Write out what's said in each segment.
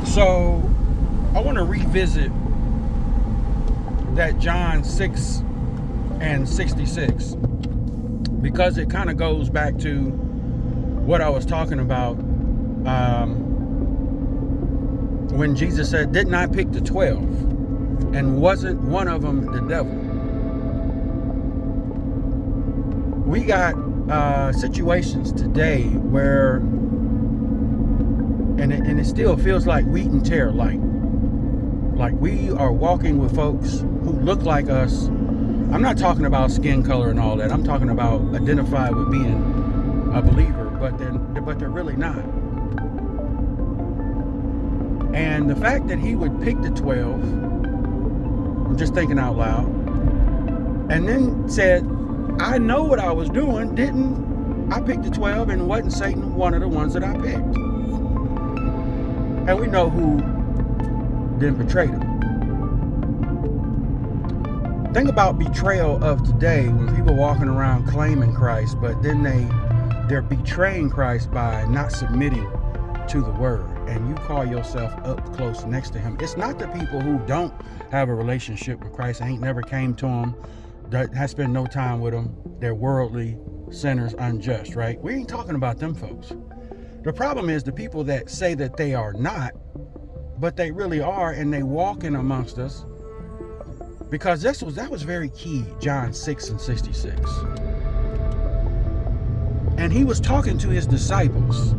So I want to revisit that John 6 and 66 because it kind of goes back to what I was talking about when Jesus said, "Didn't I pick the 12? And wasn't one of them the devil?" We got situations today where, and it still feels like wheat and tear, like we are walking with folks who look like us. I'm not talking about skin color and all that. I'm talking about identify with being a believer, but they're really not. And the fact that he would pick the 12, I'm just thinking out loud, and then said, "I know what I was doing, didn't I pick the 12, and wasn't Satan one of the ones that I picked?" And we know who then betrayed him. Think about betrayal of today when people walking around claiming Christ, but then they're betraying Christ by not submitting to the word, and you call yourself up close next to him. It's not the people who don't have a relationship with Christ, ain't never came to him, that has spent no time with him. They're worldly, sinners, unjust, right? We ain't talking about them folks. The problem is the people that say that they are not, but they really are, and they walk in amongst us. Because that was very key, John 6 and 66. And he was talking to his disciples.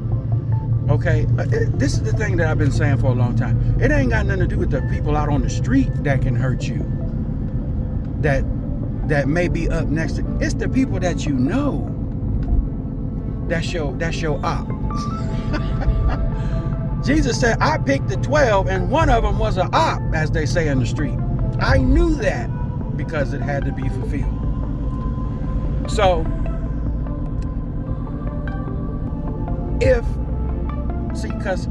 Okay, this is the thing that I've been saying for a long time. It ain't got nothing to do with the people out on the street that can hurt you, that may be up next to. It's the people that you know. That's your op. Jesus said, "I picked the 12, and one of them was an op," as they say in the street. I knew that because it had to be fulfilled. So, because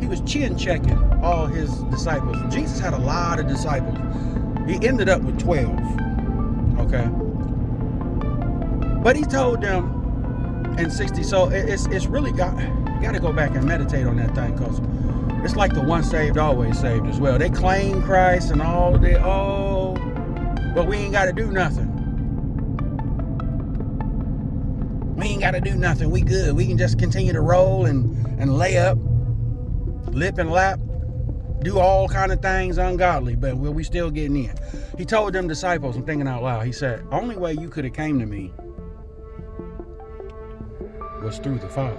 he was chin checking all his disciples. Jesus had a lot of disciples. He ended up with 12. Okay. But he told them in 60. So it's really you got to go back and meditate on that thing, because it's like the once saved, always saved as well. They claim Christ and all of that, but we ain't got to do nothing. We ain't got to do nothing. We good. We can just continue to roll and lay up, lip and lap, do all kind of things ungodly, but we still getting in. He told them disciples, I'm thinking out loud, he said, "Only way you could have came to me was through the Father.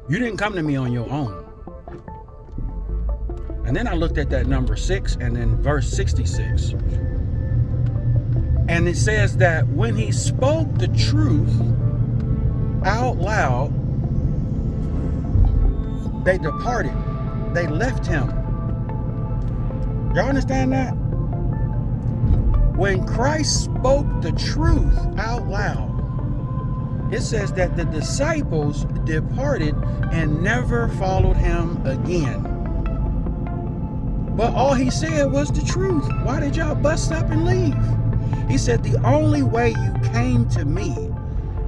You didn't come to me on your own." And then I looked at that number 6 and then verse 66. And it says that when he spoke the truth out loud, they departed. They left him. Y'all understand that? When Christ spoke the truth out loud, it says that the disciples departed and never followed him again. But all he said was the truth. Why did y'all bust up and leave? He said, "The only way you came to me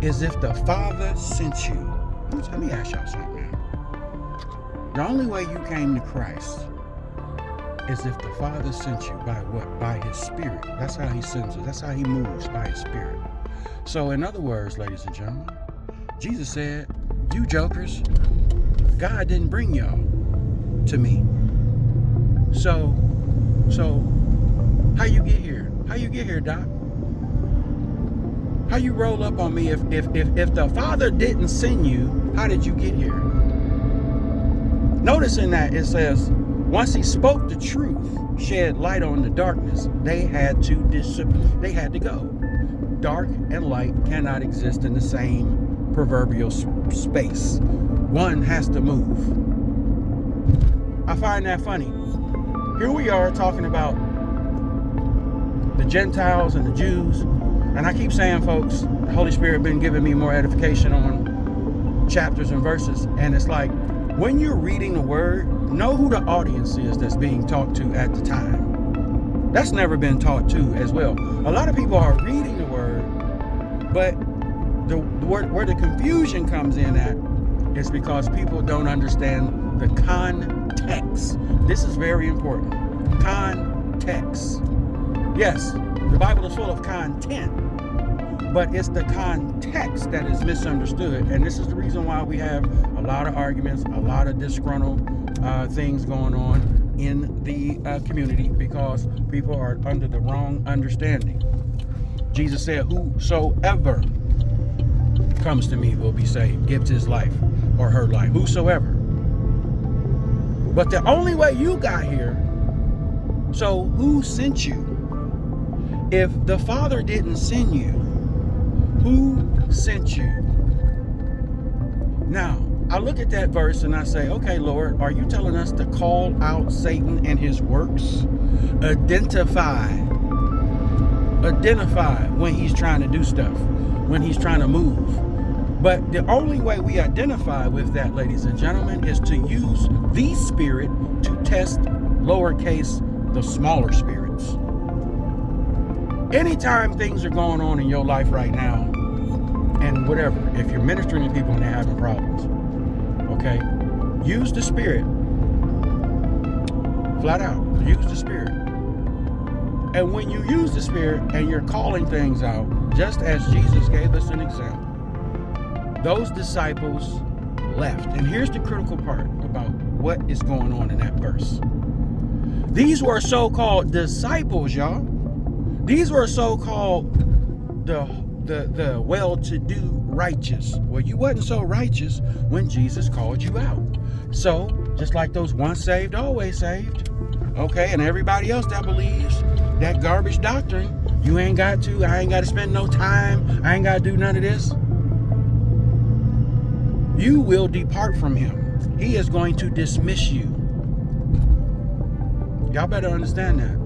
is if the Father sent you." Let me ask y'all something, man. The only way you came to Christ is if the Father sent you. By what? By his Spirit. That's how he sends us. That's how he moves, by his Spirit. So in other words, ladies and gentlemen, Jesus said, "You jokers, God didn't bring y'all to me. So how you get here? How you get here, Doc? How you roll up on me if the Father didn't send you? How did you get here?" Notice in that it says, once he spoke the truth, shed light on the darkness, they had to go. Dark and light cannot exist in the same proverbial space. One has to move. I find that funny. Here we are talking about the Gentiles and the Jews, and I keep saying, folks, the Holy Spirit been giving me more edification on chapters and verses, and it's like, when you're reading the word, know who the audience is that's being talked to at the time. That's never been taught to as well. A lot of people are reading the word, but where the confusion comes in at is because people don't understand the context. This is very important. Context. Yes, the Bible is full of content, but it's the context that is misunderstood. And this is the reason why we have a lot of arguments, a lot of disgruntled things going on in the community, because people are under the wrong understanding. Jesus said, whosoever comes to me will be saved, gives his life or her life, whosoever. But the only way you got here, so who sent you? If the Father didn't send you, who sent you? Now, I look at that verse and I say, okay, Lord, are you telling us to call out Satan and his works? Identify when he's trying to do stuff, when he's trying to move. But the only way we identify with that, ladies and gentlemen, is to use the Spirit to test lowercase the smaller spirits. Anytime things are going on in your life right now, and whatever, if you're ministering to people and they're having problems, okay, use the Spirit. Flat out, use the Spirit. And when you use the Spirit and you're calling things out, just as Jesus gave us an example, those disciples left. And here's the critical part about what is going on in that verse. These were so-called disciples, y'all. These were so-called the well-to-do righteous. Well, you wasn't so righteous when Jesus called you out. So, just like those once saved, always saved. Okay, and everybody else that believes that garbage doctrine, I ain't got to spend no time, I ain't got to do none of this. You will depart from him. He is going to dismiss you. Y'all better understand that.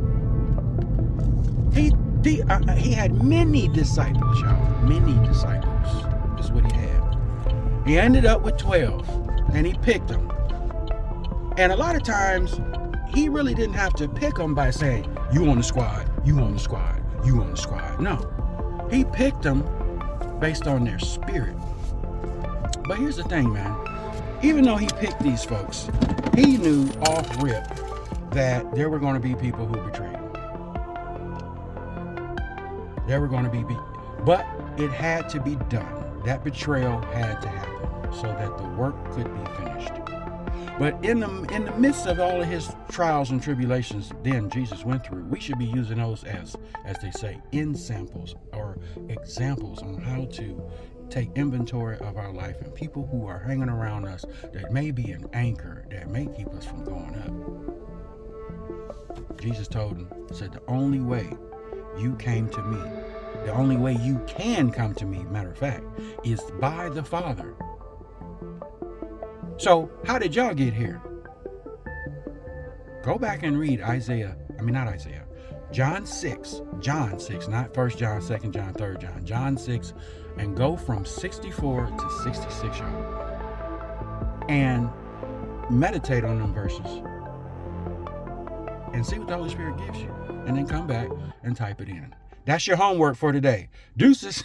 He had many disciples, y'all. Many disciples is what he had. He ended up with 12, and he picked them. And a lot of times, he really didn't have to pick them by saying, you on the squad, you on the squad, you on the squad. No, he picked them based on their spirit. But here's the thing, man. Even though he picked these folks, he knew off rip that there were going to be people who betrayed him. There were going to be, but it had to be done. That betrayal had to happen so that the work could be finished. But in the midst of all of his trials and tribulations then Jesus went through, we should be using those as they say, samples or examples on how to take inventory of our life and people who are hanging around us that may be an anchor that may keep us from going up. Jesus told him, said, the only way you came to me, the only way you can come to me, matter of fact, is by the Father. So how did y'all get here? Go back and read John 6, not 1 John, 2 John, 3 John, John 6, and go from 64 to 66, y'all. And meditate on them verses and see what the Holy Spirit gives you. And then come back and type it in. That's your homework for today. Deuces.